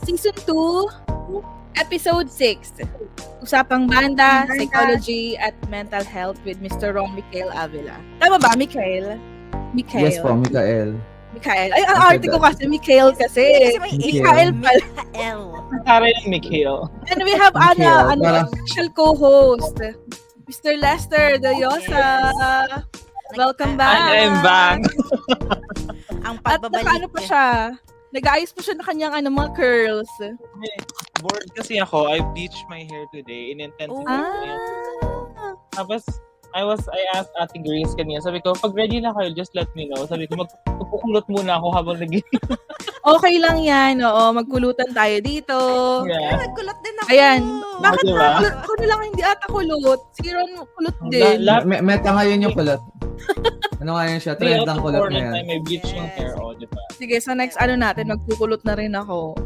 Season 2, Episode 6. Usapang banda, psychology, at mental health with Mr. Ron Michael Avila. Tama ba, Michael? Michael. Yes po, Mikael. Michael. Ay, ang arte ko kasi, Michael kasi. Michael pala. Mikael. Para yung Mikhail. And we have Michael, a special co-host, Mr. Lester Doyosa. Welcome back. I'm back. Ang At pagbabalik. nakaano pa siya? Nag-ayos pa siya na kanyang mga curls. Bored kasi ako. I bleached my hair today. In-intensive. Tapos, I asked Ate Grace kanina. Sabi ko, pag ready na kayo, just let me know. Sabi ko, magpukulot muna ako habang Okay lang yan, oo. Magkulutan tayo dito. Yeah. Nagkulot din ako. Ayan. Bakit diba? ako na lang hindi ata kulot? Si Ron kulot din. Meta ngayon yung kulot. Ano ngayon siya? Trend ang kulot na na yan. May bleach yung hair, diba? Sige, sa next natin, magkukulot na rin ako.